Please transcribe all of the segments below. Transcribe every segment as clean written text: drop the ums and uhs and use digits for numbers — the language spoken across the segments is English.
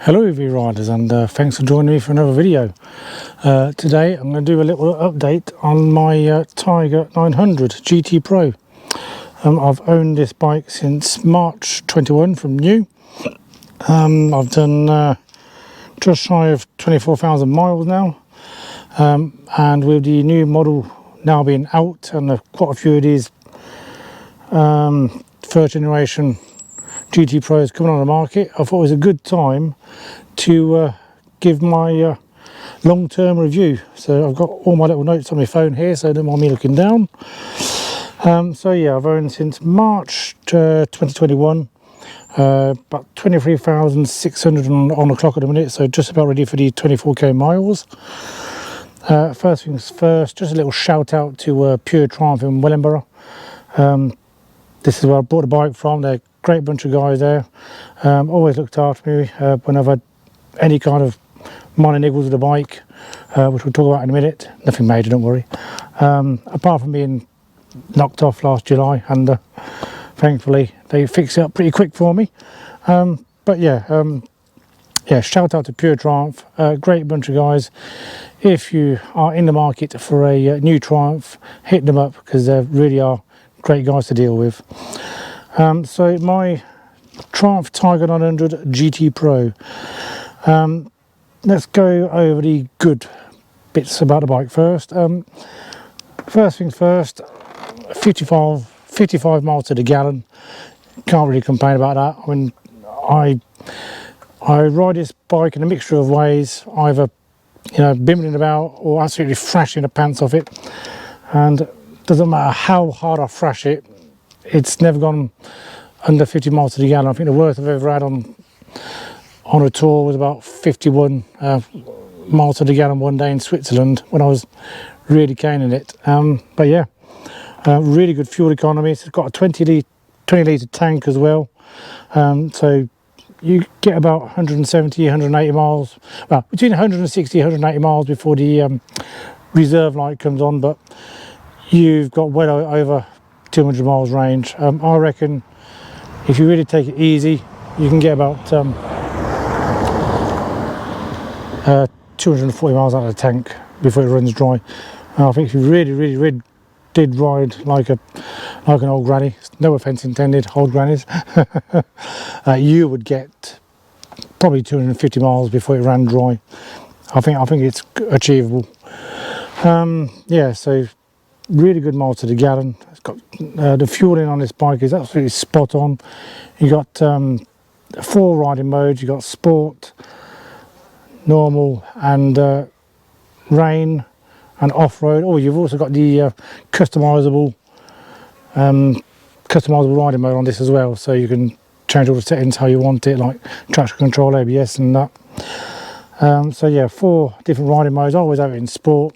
Hello EV riders, and thanks for joining me for another video. Today I'm going to do a little update on my Tiger 900 GT Pro. I've owned this bike since March 21 from new. I've done just shy of 24,000 miles now, and with the new model now being out and quite a few of these first generation GT Pros coming on the market, I thought it was a good time to give my long-term review. So I've got all my little notes on my phone here, so don't mind me looking down. So yeah, I've owned since March 2021, about 23,600 on the clock at the minute, so just about ready for the 24k miles. First things first, just a little shout out to Pure Triumph in Wellingborough. This is where I bought the bike from. They're a great bunch of guys there. Always looked after me when I've had any kind of minor niggles with the bike, which we'll talk about in a minute. Nothing major, don't worry. Apart from being knocked off last July, and thankfully they fixed it up pretty quick for me. But yeah, shout out to Pure Triumph, great bunch of guys. If you are in the market for a new Triumph, hit them up, because they really are great guys to deal with. So my Triumph Tiger 900 GT Pro. Let's go over the good bits about the bike first. First things first, 55 miles to the gallon. Can't really complain about that. I mean, I ride this bike in a mixture of ways, either bimbling about or absolutely thrashing the pants off it, and doesn't matter how hard I thrash it, it's never gone under 50 miles to the gallon. I think the worst I've ever had on a tour was about 51 miles to the gallon one day in Switzerland when I was really caning it. But yeah, really good fuel economy. It's got a 20 litre tank as well, so you get about 170 180 miles, well, between 160 180 miles before the reserve light comes on, but you've got well over 200 miles range. I reckon if you really take it easy, you can get about 240 miles out of the tank before it runs dry. I think if you really did ride like an old granny, no offence intended, old grannies, you would get probably 250 miles before it ran dry. I think it's achievable. Yeah, so really good miles to the gallon. It's got the fueling on this bike is absolutely spot on. You got 4 riding modes. You got sport, normal, and rain and off-road. Oh, you've also got the customizable riding mode on this as well, so you can change all the settings how you want it, like traction control, ABS and that. So yeah, 4 different riding modes. I always have it in sport.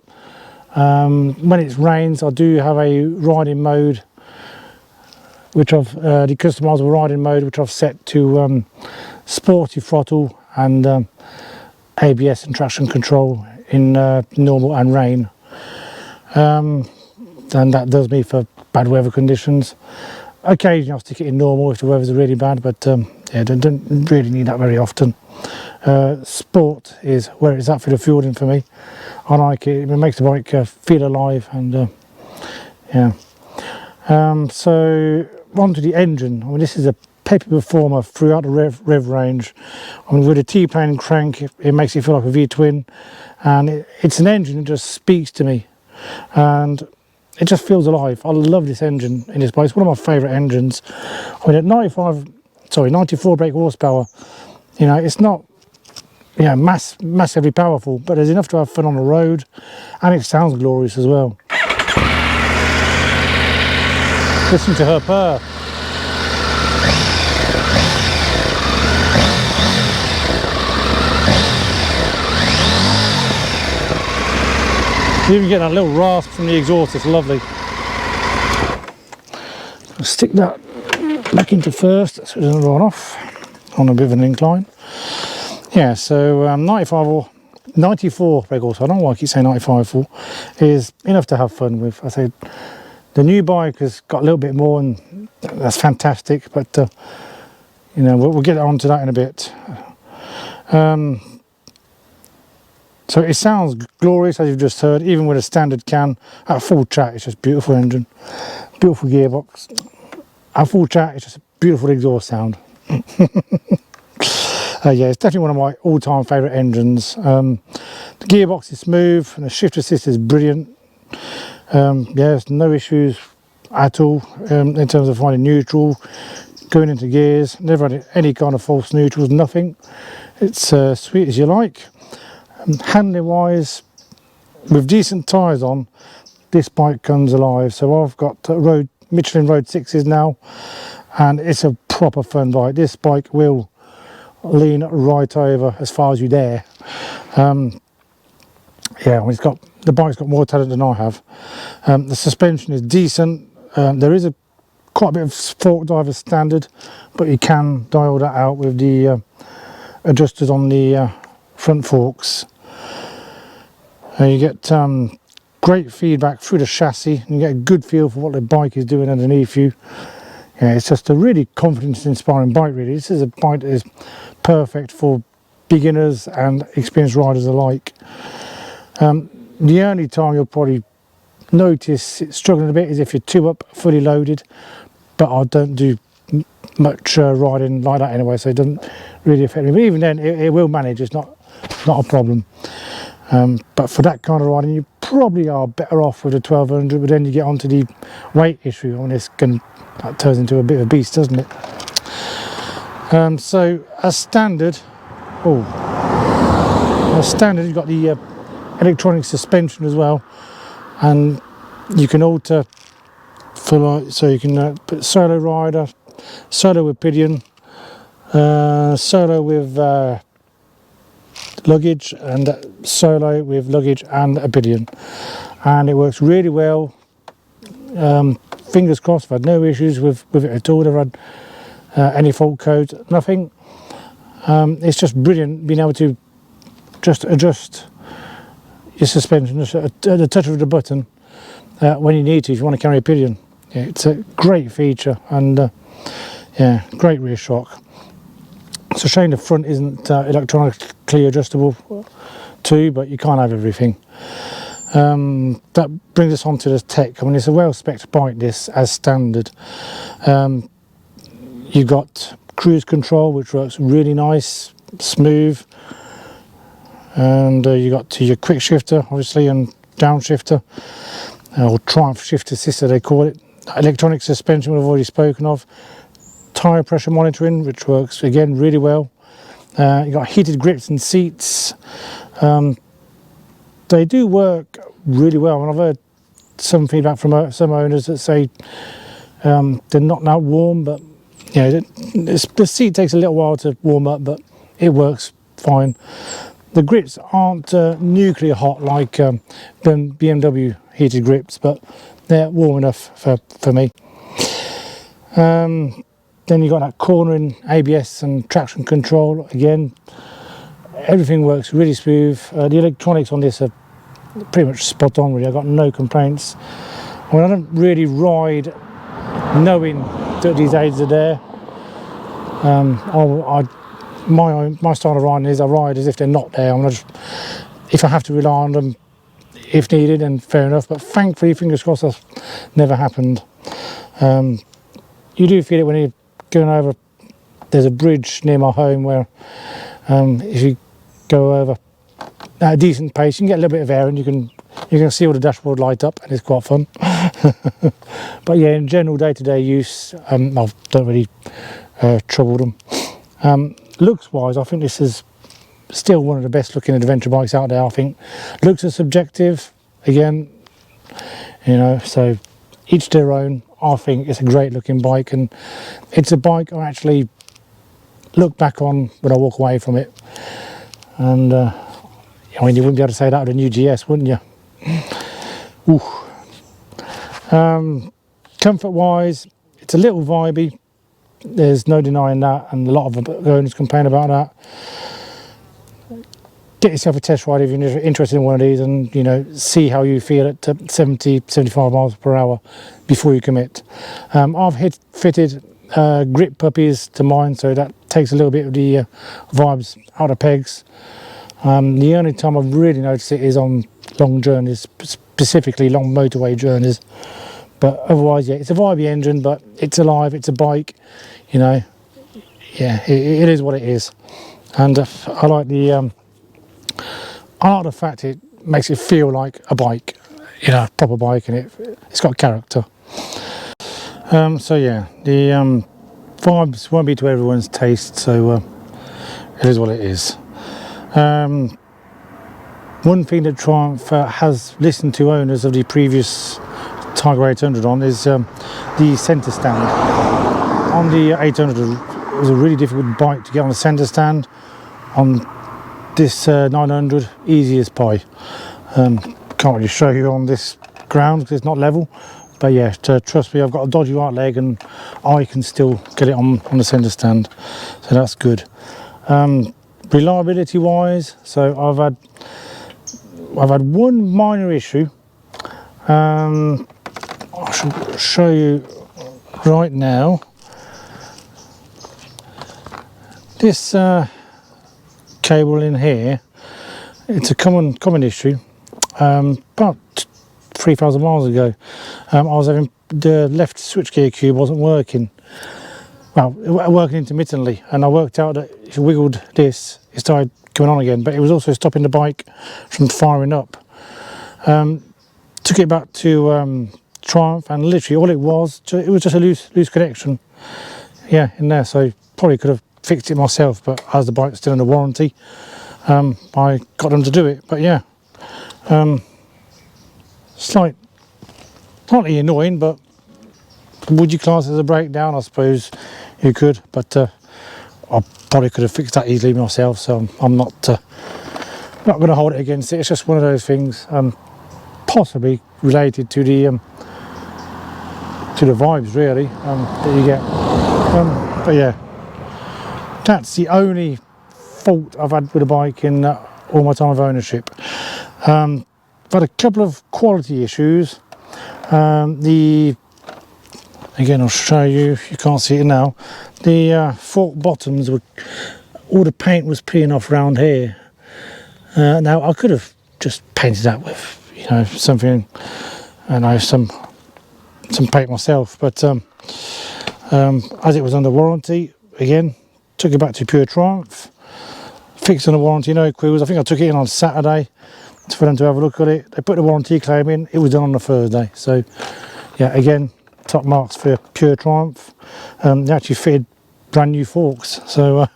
When it rains, I do have a riding mode, which I've the customizable riding mode, which I've set to sporty throttle and ABS and traction control in normal and rain. And that does me for bad weather conditions. Occasionally I'll stick it in normal if the weather's really bad, but yeah, don't really need that very often. Sport is where it's at for the fueling for me. I like it. It makes the bike feel alive, and yeah. So on to the engine. I mean, this is a peppy performer throughout the rev range. I mean, with a T-plane crank, it makes it feel like a V-twin, and it's an engine that just speaks to me, and it just feels alive. I love this engine in this bike. It's one of my favourite engines. I mean, at 94 brake horsepower, it's not massively powerful, but there's enough to have fun on the road, and it sounds glorious as well. Listen to her purr. You even get that little rasp from the exhaust. It's lovely. I'll stick that back into first so it doesn't run off on a bit of an incline. Yeah, so 94 brake horsepower, I don't know why I keep saying 95 for, is enough to have fun with. I said the new bike has got a little bit more, and that's fantastic, but we'll get onto that in a bit. So it sounds glorious, as you've just heard, even with a standard can. At full chat, it's just a beautiful engine, beautiful gearbox. At full chat, it's just a beautiful exhaust sound. Yeah, it's definitely one of my all-time favourite engines. The gearbox is smooth and the shift assist is brilliant. Yeah, there's no issues at all in terms of finding neutral, going into gears. Never had any kind of false neutrals, nothing. It's sweet as you like. Handling wise, with decent tyres on, this bike comes alive. So I've got Michelin Road 6s now, and it's a proper fun bike. This bike will lean right over as far as you dare. Yeah, the bike's got more talent than I have. The suspension is decent. There is quite a bit of fork driver standard, but you can dial that out with the adjusters on the front forks. You get great feedback through the chassis, and you get a good feel for what the bike is doing underneath you. Yeah, it's just a really confidence-inspiring bike, really. This is a bike that is perfect for beginners and experienced riders alike. The only time you'll probably notice it struggling a bit is if you're too up, fully loaded, but I don't do much riding like that anyway, so it doesn't really affect me. But even then, it will manage. It's not a problem. But for that kind of riding, you probably are better off with a 1200. But then you get onto the weight issue, and that turns into a bit of a beast, doesn't it? So as standard, you've got the electronic suspension as well, and you can alter so you can put solo rider, solo with pillion, solo with luggage, and solo with luggage and a pillion, and it works really well. Fingers crossed, I've had no issues with it at all. Never had any fault codes, nothing. It's just brilliant being able to just adjust your suspension at the touch of the button when you need to, if you want to carry a pillion. Yeah, it's a great feature, and yeah, great rear shock. It's a shame the front isn't electronically adjustable too, but you can't have everything. That brings us on to the tech. I mean, it's a well-spec'd bike, this, as standard. You've got cruise control, which works really nice, smooth, and you got your quick shifter, obviously, and downshifter, or Triumph shift assist, they call it. Electronic suspension we've already spoken of. Tyre pressure monitoring, which works again really well. You've got heated grips and seats. They do work really well, and I've heard some feedback from some owners that say they're not that warm, but yeah, the seat takes a little while to warm up, but it works fine. The grips aren't nuclear hot like BMW heated grips, but they're warm enough for me. Then you've got that cornering ABS and traction control. Again, everything works really smooth. The electronics on this are pretty much spot on, really. I've got no complaints. I mean, I don't really ride knowing that these aids are there. My style of riding is I ride as if they're not there. If I have to rely on them if needed, then fair enough, but thankfully, fingers crossed, that's never happened. You do feel it when you're going over. There's a bridge near my home where if you go over at a decent pace, you can get a little bit of air, and you can see all the dashboard light up, and it's quite fun. But yeah, in general day-to-day use, I don't really trouble them. Looks wise, I think this is still one of the best looking adventure bikes out there. I think looks are subjective again, so each their own. I think it's a great looking bike, and it's a bike I actually look back on when I walk away from it. And I mean, you wouldn't be able to say that with a new GS, wouldn't you? Comfort wise, it's a little vibey, there's no denying that, and a lot of owners complain about that. Get yourself a test ride if you're interested in one of these, and see how you feel at 70, 75 miles per hour before you commit. I've fitted grip puppies to mine, so that takes a little bit of the vibes out of pegs. The only time I've really noticed it is on long journeys, specifically long motorway journeys. But otherwise, yeah, it's a vibey engine, but it's alive, it's a bike, you know. Yeah, it is what it is. And I like the fact it makes it feel like a bike, you know, a proper bike, and it's got character. So yeah, the vibes won't be to everyone's taste, so it is what it is. One thing that Triumph has listened to owners of the previous Tiger 800 on is the centre stand. On the 800 it was a really difficult bike to get on the centre stand. On this 900, easy as pie. Can't really show you on this ground because it's not level, but yeah, trust me, I've got a dodgy right leg and I can still get it on the centre stand, so that's good. Reliability wise, so I've had one minor issue. I shall show you right now. This cable in here, it's a common issue. About 3,000 miles ago, I was having the left switchgear cube wasn't working. Well, it was working intermittently, and I worked out that if you wiggled this, it started coming on again, but it was also stopping the bike from firing up. Took it back to Triumph, and literally all it was just a loose connection, yeah, in there. So probably could have fixed it myself, but as the bike's still under warranty, I got them to do it. But yeah, slightly annoying, but would you class it as a breakdown? I suppose you could, but I probably could have fixed that easily myself, so I'm not going to hold it against it. It's just one of those things, possibly related to the vibes really, that you get. But yeah, that's the only fault I've had with a bike in all my time of ownership. I've had a couple of quality issues. Again, I'll show you if you can't see it now. The fork bottoms all the paint was peeling off around here. Now I could have just painted that with, you know, something, I know, some paint myself, but as it was under warranty, again, took it back to Pure Triumph, fixed on the warranty, no quills. I think I took it in on Saturday for them to have a look at it. They put the warranty claim in, it was done on the Thursday. So yeah, again, top marks for Pure Triumph. They actually fitted brand new forks, so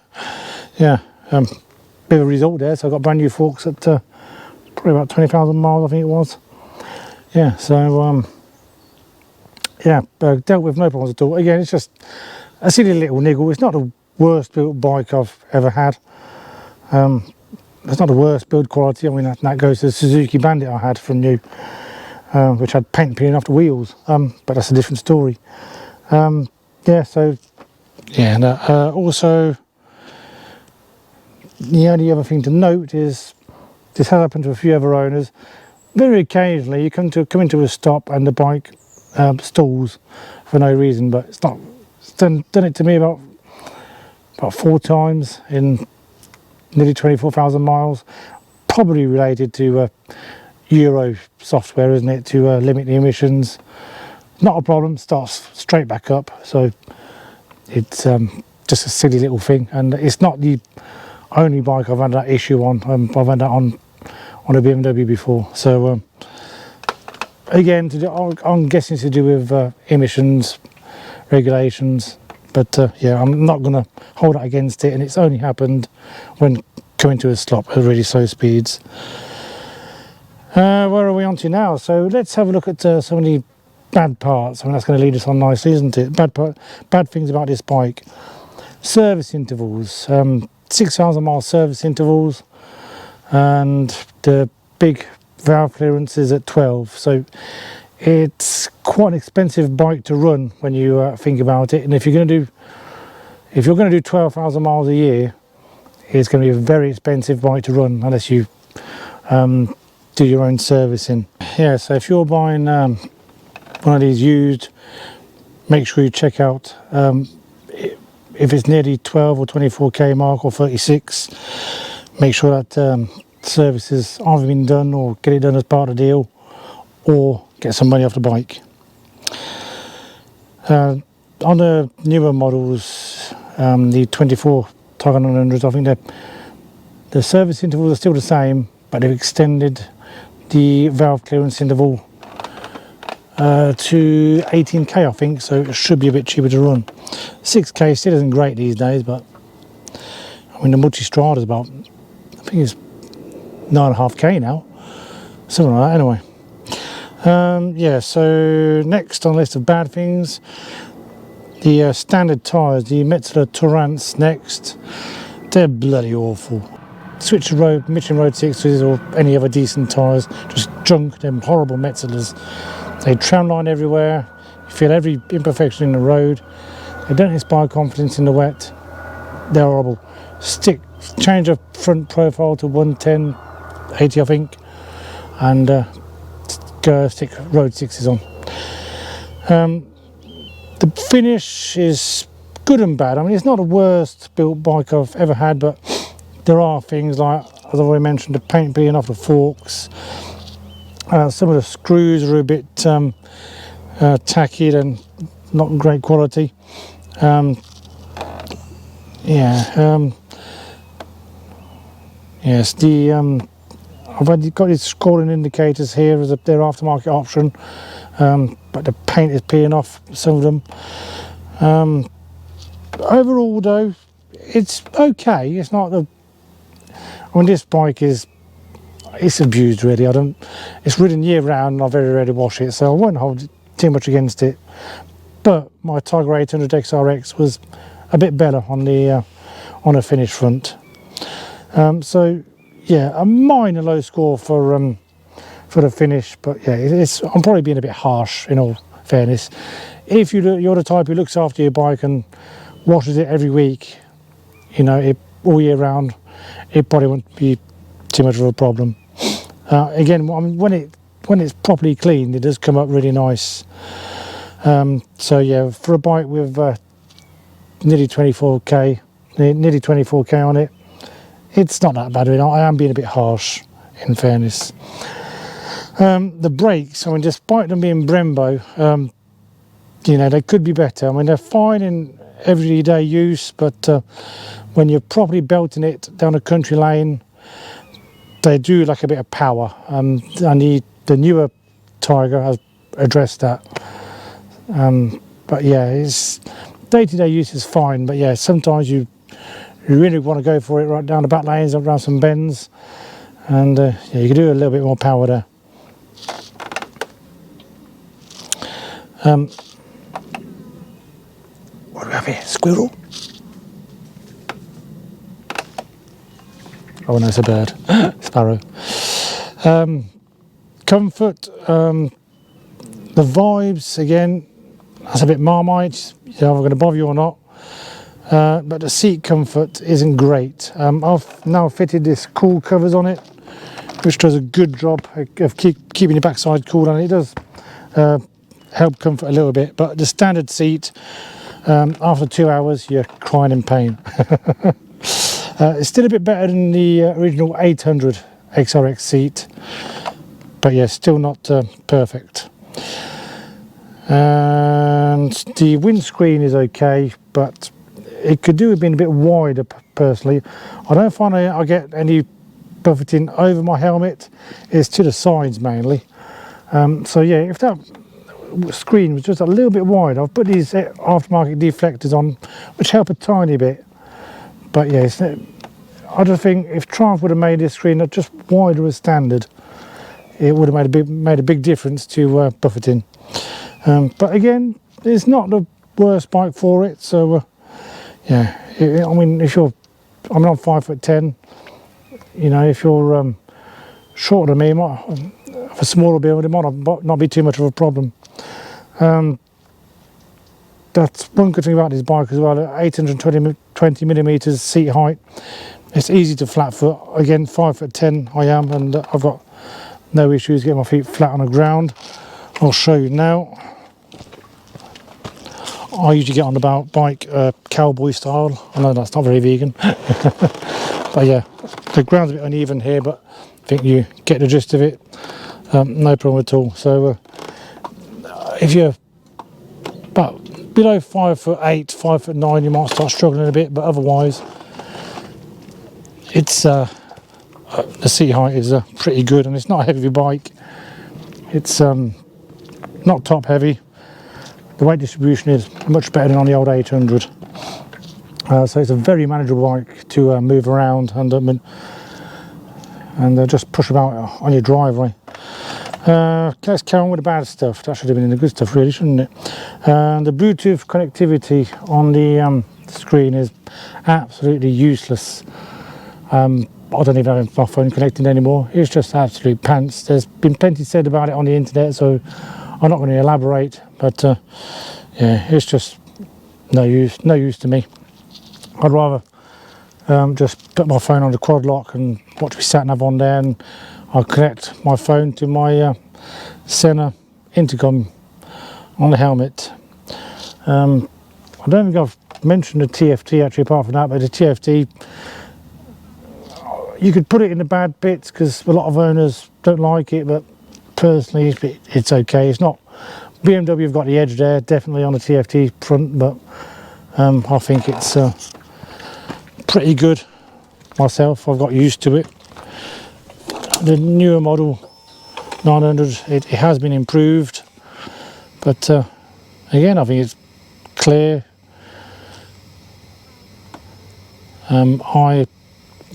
yeah, bit of a result there. So I got brand new forks at probably about 20,000 miles, I think it was. Yeah, so yeah, dealt with no problems at all. Again, it's just a silly little niggle. It's not the worst built bike I've ever had. It's not the worst build quality. I mean, that goes to the Suzuki Bandit I had from new, which had paint peeling off the wheels, but that's a different story. Yeah, so yeah, and also the only other thing to note is this has happened to a few other owners. Very occasionally you come into a stop and the bike stalls for no reason, but it's done it to me about 4 times in nearly 24,000 miles. Probably related to Euro software, isn't it, to limit the emissions. Not a problem, starts straight back up. So it's just a silly little thing, and it's not the only bike I've had that issue on. I've had that on a BMW before. So again, I'm guessing it's to do with emissions regulations, but yeah, I'm not going to hold that against it, and it's only happened when coming to a stop at really slow speeds. Where are we on to now? So let's have a look at some of the bad parts. I mean, that's going to lead us on nicely, isn't it? Bad things about this bike. Service intervals, 6,000 mile service intervals, and the big valve clearance is at 12. So it's quite an expensive bike to run when you think about it. And if you're going to do 12,000 miles a year, it's going to be a very expensive bike to run unless you do your own servicing. Yeah, so if you're buying one of these used, make sure you check out if it's near the 12 or 24k mark or 36, make sure that service has either been done or get it done as part of the deal, or get some money off the bike. On the newer models, the 24 Tiger 900s, I think the service intervals are still the same, but they've extended the valve clearance interval to 18k, I think, so it should be a bit cheaper to run. 6k still isn't great these days, but I mean the Multistrada is about, I think it's 9.5k now, something like that anyway. Yeah, so next on the list of bad things, the standard tyres, the Metzeler Tourants next, they're bloody awful. Switch to road, Michelin Road 6s or any other decent tyres, just junk, them horrible Metzelers. They tramline everywhere, you feel every imperfection in the road, they don't inspire confidence in the wet, they're horrible. Change the front profile to 110, 80 I think, and stick Road 6s on. The finish is good and bad. I mean, it's not the worst built bike I've ever had, but there are things like, as I've already mentioned, the paint peeling off the forks. Some of the screws are a bit tacky and not great quality. Yes, I've got these scrolling indicators here as their aftermarket option, but the paint is peeling off some of them. Overall though, it's okay. It's not the, I mean, this bike is, it's abused really. It's ridden year round and I very rarely wash it, so I won't hold too much against it. But my Tiger 800 XRX was a bit better on the finish front. So yeah, a minor low score for the finish, but yeah, I'm probably being a bit harsh in all fairness. If you're the type who looks after your bike and washes it every week, you know, all year round, it probably won't be too much of a problem. Again, I mean, when it's properly cleaned, it does come up really nice. So yeah, for a bike with nearly 24k on it, it's not that bad. I am being a bit harsh, in fairness. The brakes, I mean, despite them being Brembo, you know, they could be better. I mean, they're fine in everyday use, but when you're properly belting it down a country lane, they do lack a bit of power. And the newer Tiger has addressed that. But yeah, it's day-to-day use is fine, but yeah, sometimes you really want to go for it right down the back lanes, around some bends, and yeah, you can do a little bit more power there. What do we have here? Squirrel? Oh no, it's a bird. Sparrow. Comfort, the vibes, again, that's a bit Marmite, you know, I'm going to bother you or not. But the seat comfort isn't great. I've now fitted this cool covers on it, which does a good job of keeping your backside cool, and it does help comfort a little bit. But the standard seat, after 2 hours, you're crying in pain. It's still a bit better than the original 800 XRX seat, but yeah, still not perfect. And the windscreen is okay, but it could do with being a bit wider personally. I don't find I get any buffeting over my helmet. It's to the sides mainly. So yeah, if that screen was just a little bit wide, I've put these aftermarket deflectors on, which help a tiny bit. But yeah, I just think if Triumph would have made this screen just wider as standard, it would have made a big difference to buffeting. But again, it's not the worst bike for it. So yeah, I mean, I'm 5'10". You know, if you're shorter than me, for a smaller build, it might not be too much of a problem. That's one good thing about this bike as well. 820 millimeters seat height. It's easy to flat foot. Again, 5'10" I am, and I've got no issues getting my feet flat on the ground. I'll show you now. I usually get on the bike cowboy style. I know that's not very vegan. But yeah, the ground's a bit uneven here, but I think you get the gist of it. No problem at all. So if you're about below 5'8", 5'9", you might start struggling a bit, but otherwise it's the seat height is pretty good, and it's not a heavy bike. It's not top heavy. The weight distribution is much better than on the old 800. So it's a very manageable bike to move around and just push about on your driveway. Let's carry on with the bad stuff. That should have been in the good stuff, really, shouldn't it? The Bluetooth connectivity on the screen is absolutely useless. I don't even have my phone connected anymore. It's just absolute pants. There's been plenty said about it on the internet, so I'm not going to elaborate. But yeah, it's just no use to me. I'd rather just put my phone on the quad lock and watch me sat nav on there, and I'll connect my phone to my Senna intercom on the helmet. I don't think I've mentioned the TFT actually apart from that, but the TFT, you could put it in the bad bits because a lot of owners don't like it, but personally it's okay. It's not, BMW have got the edge there, definitely on the TFT front, but I think it's pretty good myself. I've got used to it. The newer model 900, it has been improved, but again, I think it's clear. I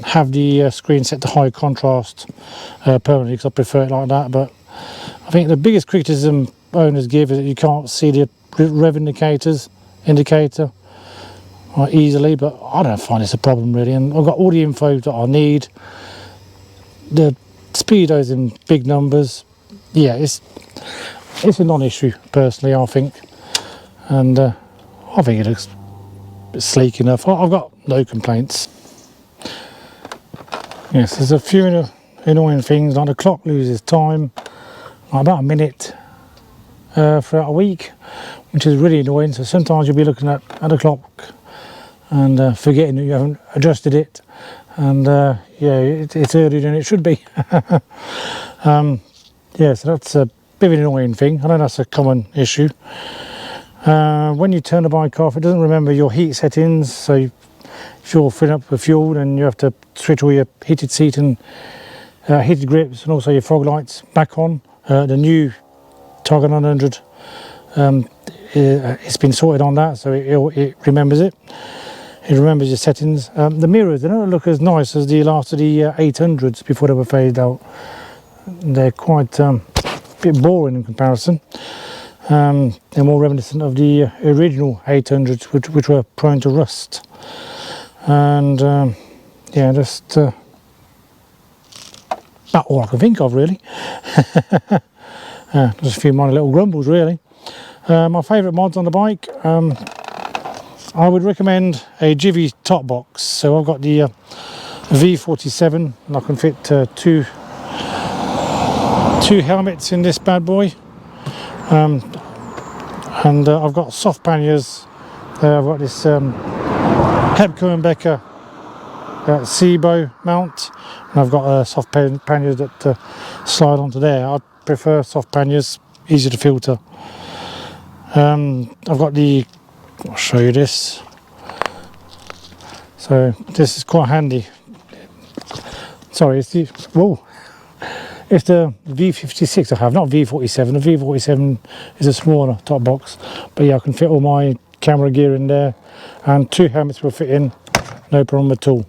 have the screen set to high contrast permanently because I prefer it like that, but I think the biggest criticism owners give is that you can't see the rev indicator easily, but I don't find it's a problem really, and I've got all the info that I need. The speedo's in big numbers. Yeah, it's a non-issue personally, I think, and I think it looks sleek enough. I've got no complaints. Yes, there's a few annoying things, like the clock loses time, like about a minute throughout a week, which is really annoying. So sometimes you'll be looking at the clock and forgetting that you haven't adjusted it, and yeah, it's earlier than it should be. Yeah, so that's a bit of an annoying thing. I know that's a common issue. When you turn the bike off, it doesn't remember your heat settings, so if you're filling up with fuel, then you have to switch all your heated seat and heated grips and also your fog lights back on. The new Tiger 900, it's been sorted on that, so it remembers it. It remembers your settings. The mirrors, they don't look as nice as the last of the 800s before they were phased out. They're quite a bit boring in comparison. They're more reminiscent of the original 800s, which were prone to rust. And yeah, just about all I can think of really. Just a few minor little grumbles really. My favourite mods on the bike, I would recommend a Jivvy top box. So I've got the V47, and I can fit two helmets in this bad boy, and I've got soft panniers. I've got this Hepco and Becker SIBO mount, and I've got soft panniers that slide onto there. I prefer soft panniers, easy to filter. I've got the, I'll show you this. So this is quite handy. Sorry, it's the, whoa. It's the V56 I have, not V47. The V47 is a smaller top box, but yeah, I can fit all my camera gear in there, and two helmets will fit in, no problem at all.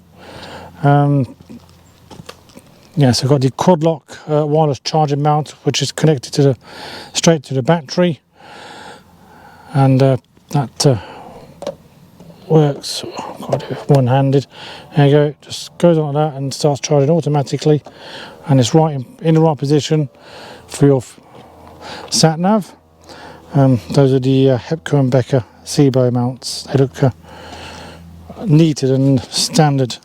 Yeah, so I've got the quad lock wireless charging mount, which is connected straight to the battery, and that works. I've got to do it one-handed. There you go, just goes on like that and starts charging automatically, and it's right in the right position for your sat nav. Those are the Hepco and Becker SIBO mounts. They look neater than standard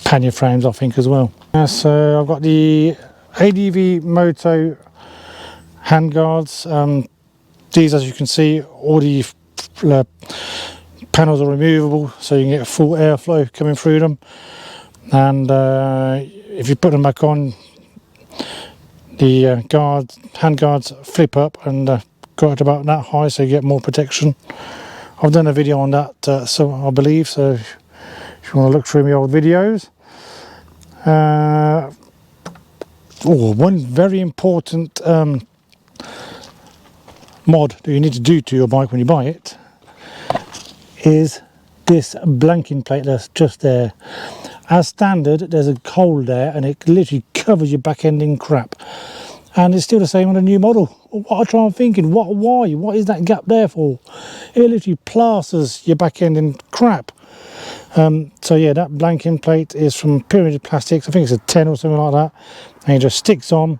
pannier frames, I think, as well. So I've got the ADV Moto handguards. these, as you can see, all the panels are removable, so you can get full airflow coming through them. And if you put them back on, the hand guards flip up and go at about that high, so you get more protection. I've done a video on that, so I believe, so if you want to look through my old videos. One very important mod that you need to do to your bike when you buy it is this blanking plate that's just there. As standard, there's a hole there and it literally covers your back end in crap, and it's still the same on a new model. What I try and thinking, why? What is that gap there for? It literally plasters your back end in crap. So yeah, that blanking plate is from Pyramid Plastics. I think it's a 10 or something like that, and it just sticks on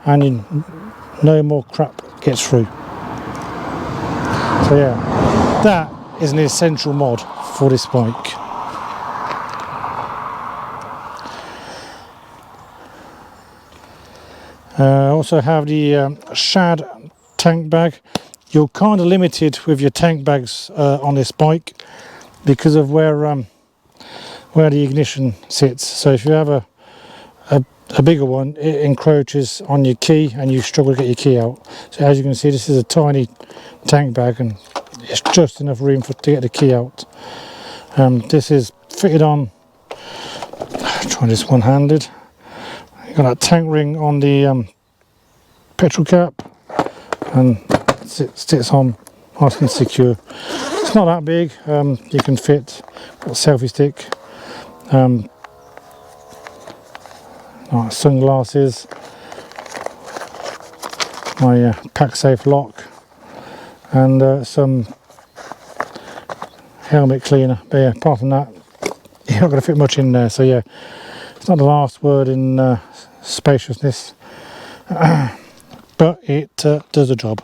and no more crap gets through. So yeah, that is an essential mod for this bike. Also have the shad tank bag. You're kind of limited with your tank bags on this bike because of where the ignition sits. So if you have a bigger one, it encroaches on your key and you struggle to get your key out. So as you can see, this is a tiny tank bag and it's just enough room to get the key out. This is fitted on, try this one-handed. You've got that tank ring on the petrol cap, and it sits on nice and secure. It's not that big. You can fit a selfie stick, sunglasses, my pack safe lock, and some helmet cleaner. But yeah, apart from that, you're not going to fit much in there. So yeah, it's not the last word in spaciousness, but it does the job.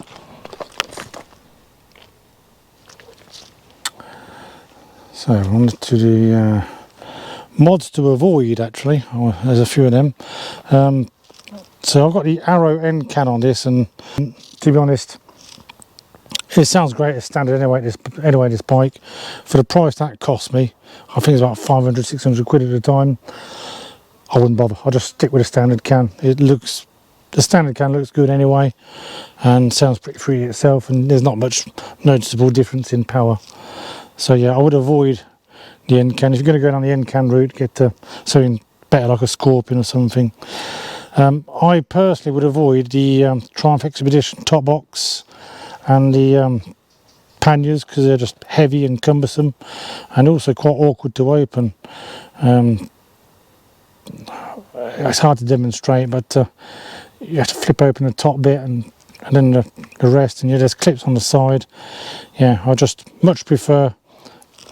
So on to the mods to avoid. Actually, there's a few of them. So I've got the Arrow end can on this, and to be honest, it sounds great as standard anyway. This bike, for the price that cost me, I think it's about 500-600 quid at a time. I wouldn't bother. I'll just stick with a standard can. The standard can looks good anyway, and sounds pretty free itself, and there's not much noticeable difference in power. So yeah, I would avoid the end can. If you're going to go down the end can route, get something better like a Scorpion or something. I personally would avoid the Triumph Expedition top box and the panniers, because they're just heavy and cumbersome and also quite awkward to open. It's hard to demonstrate, but you have to flip open the top bit and then the rest, and there's clips on the side. Yeah, I just much prefer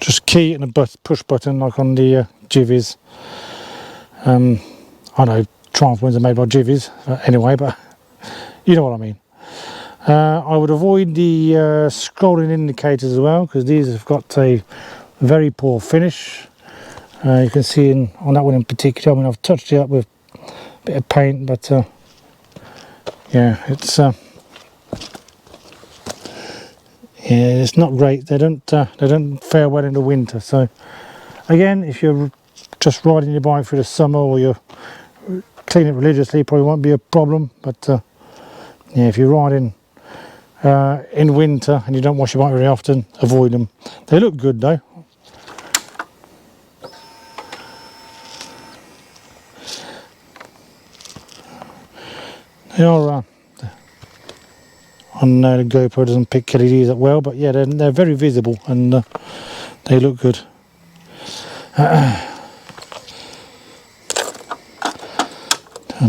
just key and a push button like on the Jivies. I know Triumph ones are made by Jivies anyway, but you know what I mean. I would avoid the scrolling indicators as well, because these have got a very poor finish. You can see on that one in particular, I mean, I've touched it up with a bit of paint, but yeah, it's not great. They don't fare well in the winter. So again, if you're just riding your bike through the summer, or you're cleaning it religiously, it probably won't be a problem. But yeah, if you're riding in winter and you don't wash your bike very often, avoid them. They look good though. They are on the GoPro doesn't pick LEDs up well, but yeah, they're very visible and they look good. Turn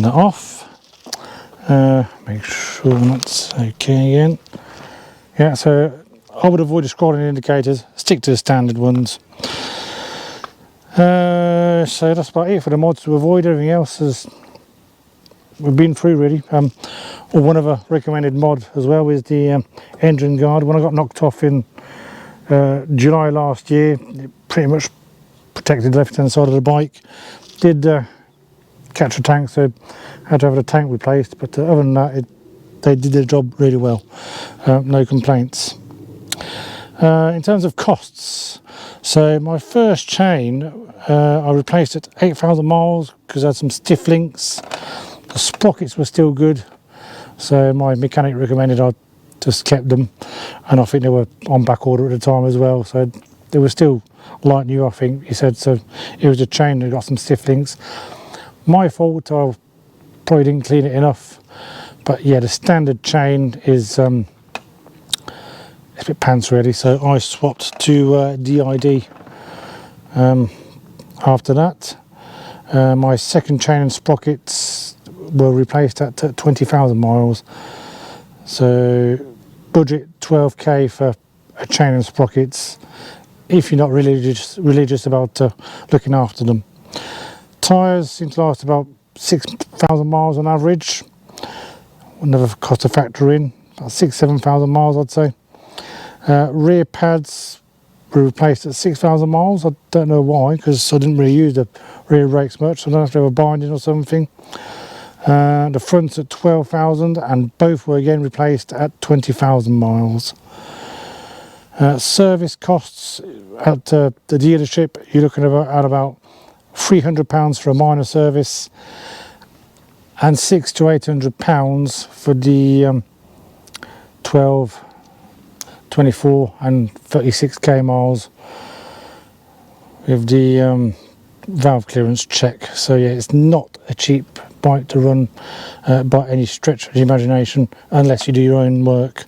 that off. Make sure that's okay again. Yeah, so I would avoid the scrolling indicators. Stick to the standard ones. So that's about it for the mods to avoid. Everything else is we've been through really. Or one other recommended mod as well is the engine guard. When I got knocked off in July last year, it pretty much protected the left hand side of the bike. Did catch a tank, so I had to have the tank replaced, but other than that, they did their job really well. No complaints. In terms of costs, so my first chain I replaced at 8,000 miles because I had some stiff links. The sprockets were still good, so my mechanic recommended I just kept them, and I think they were on back order at the time as well, so they were still like new, I think he said. So it was a chain that got some stiff links. My fault, I probably didn't clean it enough, but yeah, the standard chain is it's a bit pants really, so I swapped to DID after that. My second chain and sprockets were replaced at 20,000 miles, so budget 12k for a chain and sprockets if you're not religious about looking after them. Tyres seem to last about 6,000 miles on average. Never cost to factor in, about 6,000–7,000 miles I'd say. Rear pads were replaced at 6,000 miles. I don't know why, because I didn't really use the rear brakes much, so I don't know if they were binding or something. The fronts at 12,000, and both were again replaced at 20,000 miles. Service costs at the dealership, you're looking at about £300 for a minor service and £600 to £800 for the 12, 24 and 36k miles with the valve clearance check. So yeah, it's not a cheap bike to run by any stretch of the imagination unless you do your own work.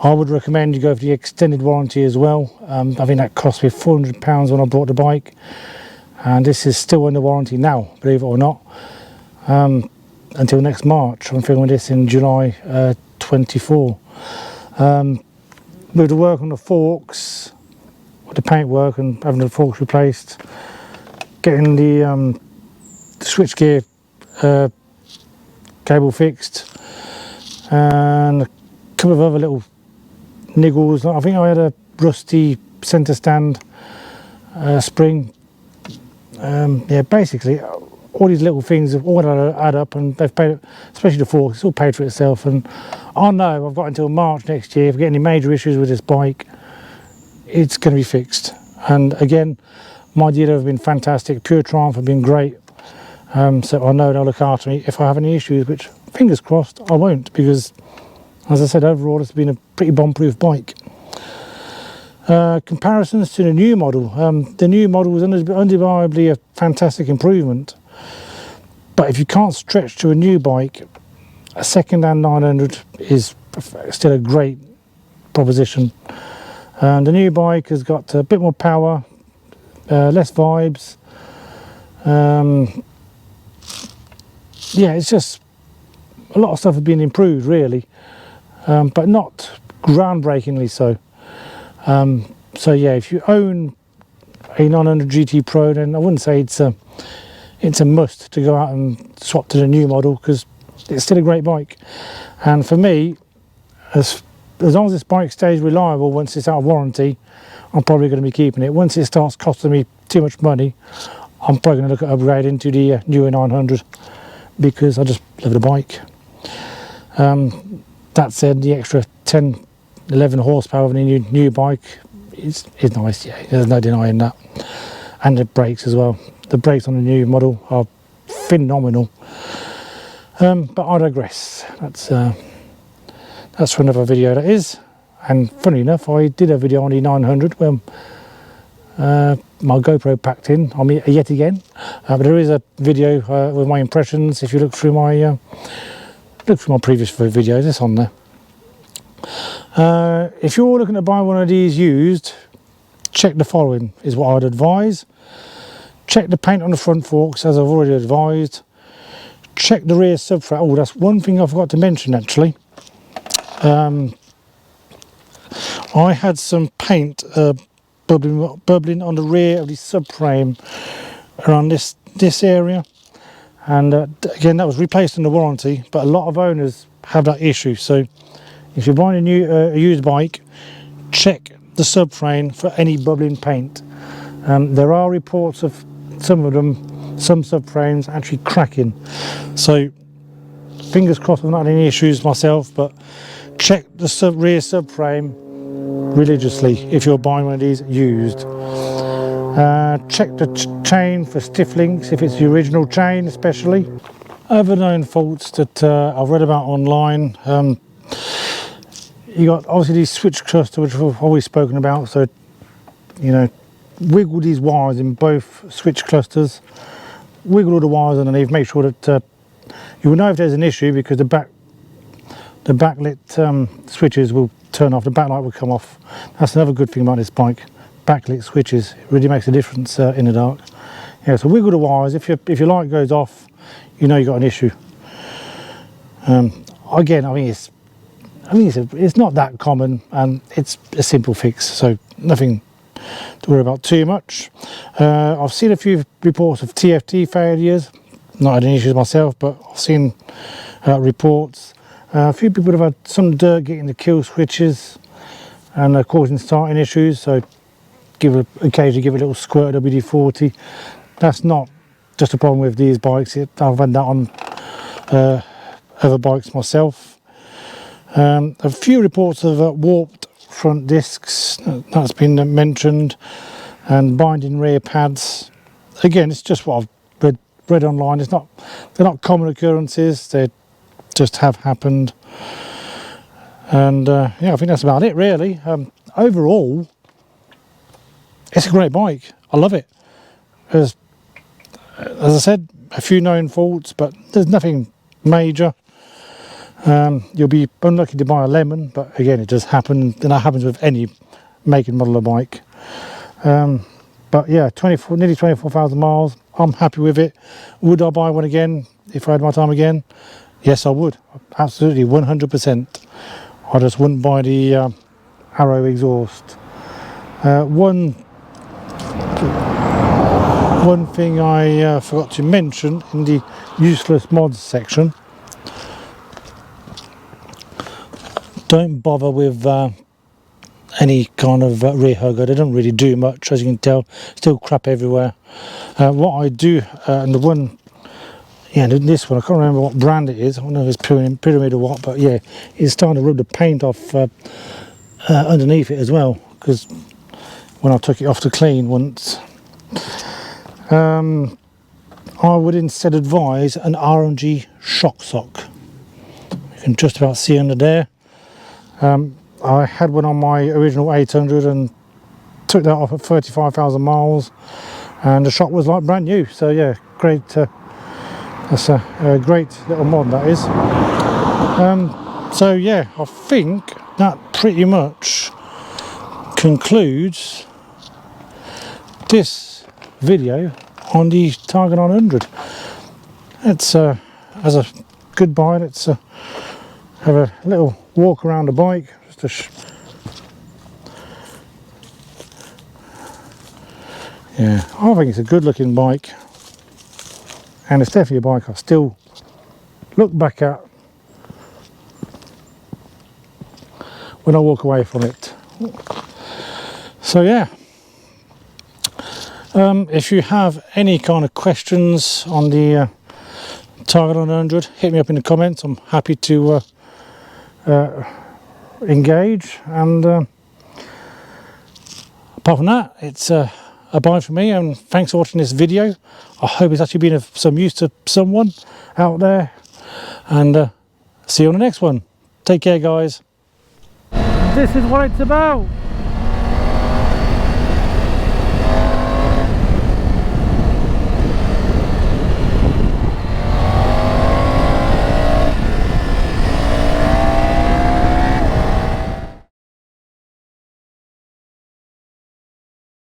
I would recommend you go for the extended warranty as well. I think that cost me £400 when I bought the bike, and this is still under warranty now, believe it or not, until next March. I'm filming this in July 24. With the work on the forks, with the paint work and having the forks replaced, getting the switchgear cable fixed, and a couple of other little niggles. I think I had a rusty centre stand spring. Yeah, basically all these little things have all add up, and they've paid, especially the forks, it's all paid for itself. And I know I've got until March next year. If I get any major issues with this bike, it's going to be fixed. And again, my dealer have been fantastic. Pure Triumph have been great. So I know they'll look after me if I have any issues, which fingers crossed I won't, because as I said, overall it's been a pretty bomb-proof bike. Comparisons to the new model. The new model was undeniably a fantastic improvement, but if you can't stretch to a new bike, a second-hand 900 is still a great proposition. The new bike has got a bit more power, less vibes. Yeah, it's just a lot of stuff has been improved really, but not groundbreakingly so. So yeah, if you own a 900 GT Pro, then I wouldn't say it's a must to go out and swap to the new model, because it's still a great bike. And for me, as long as this bike stays reliable once it's out of warranty, I'm probably going to be keeping it. Once it starts costing me too much money, I'm probably going to look at upgrading to the newer 900, because I just love the bike. That said, the extra 10–11 horsepower of a new bike is nice, yeah, there's no denying that. And the brakes as well. The brakes on the new model are phenomenal. But I digress. That's for another video, that is. And funny enough, I did a video on the 900 when my GoPro packed in on me yet again. But there is a video with my impressions. If you look through my previous videos, it's on there. If you're looking to buy one of these used, check the following is what I'd advise. Check the paint on the front forks, as I've already advised. Check the rear subframe. Oh, that's one thing I forgot to mention actually. I had some paint bubbling on the rear of the subframe around this area, and again, that was replaced in the warranty, but a lot of owners have that issue. So if you're buying a used bike, check the subframe for any bubbling paint. There are reports of some subframes actually cracking. So fingers crossed I've not had any issues myself, but check the rear subframe religiously if you're buying one of these used. Check the chain for stiff links if it's the original chain especially. Other known faults that I've read about online, you got obviously these switch cluster which we've always spoken about, so you know, wiggle these wires in both switch clusters, wiggle all the wires underneath, make sure that you will know if there's an issue because the backlit switches will turn off, the backlight will come off. That's another good thing about this bike, backlit switches, it really makes a difference in the dark. Yeah, so wiggle the wires, if your light goes off, you know you've got an issue. Again, I mean it's not that common and it's a simple fix, so nothing to worry about too much. I've seen a few reports of TFT failures, not had any issues myself, but I've seen reports. A few people have had some dirt getting the kill switches and causing starting issues, so occasionally give a little squirt of WD-40. That's not just a problem with these bikes, I've had that on other bikes myself. A few reports of warped front discs, that's been mentioned, and binding rear pads. Again, it's just what I've read online. They're not common occurrences, they just have happened. And yeah, I think that's about it really. Overall, it's a great bike. I love it. As I said, a few known faults, but there's nothing major. You'll be unlucky to buy a lemon, but again, it does happen, and that happens with any make and model of bike. But yeah, nearly 24,000 miles. I'm happy with it. Would I buy one again if I had my time again? Yes, I would. Absolutely, 100%. I just wouldn't buy the Arrow exhaust. One thing I forgot to mention in the useless mods section, don't bother with any kind of rear hugger. They don't really do much, as you can tell. Still crap everywhere. What I do, and the one, yeah, this one, I can't remember what brand it is. I don't know if it's Pyramid or what, but yeah, it's starting to rub the paint off underneath it as well, because when I took it off to clean once, I would instead advise an RMG shock sock. You can just about see under there. I had one on my original 800 and took that off at 35,000 miles, and the shock was like brand new. So yeah, great. That's a great little mod, that is. So yeah, I think that pretty much concludes this video on the Tiger 900. It's as a goodbye. Let's have a little walk around the bike. Just yeah, I think it's a good looking bike, and it's definitely a bike I still look back at when I walk away from it. So yeah, if you have any kind of questions on the Tiger 900, hit me up in the comments. I'm happy to engage, and apart from that, it's a bye for me, and thanks for watching this video. I hope it's actually been of some use to someone out there, and see you on the next one. Take care, guys. This is what it's about.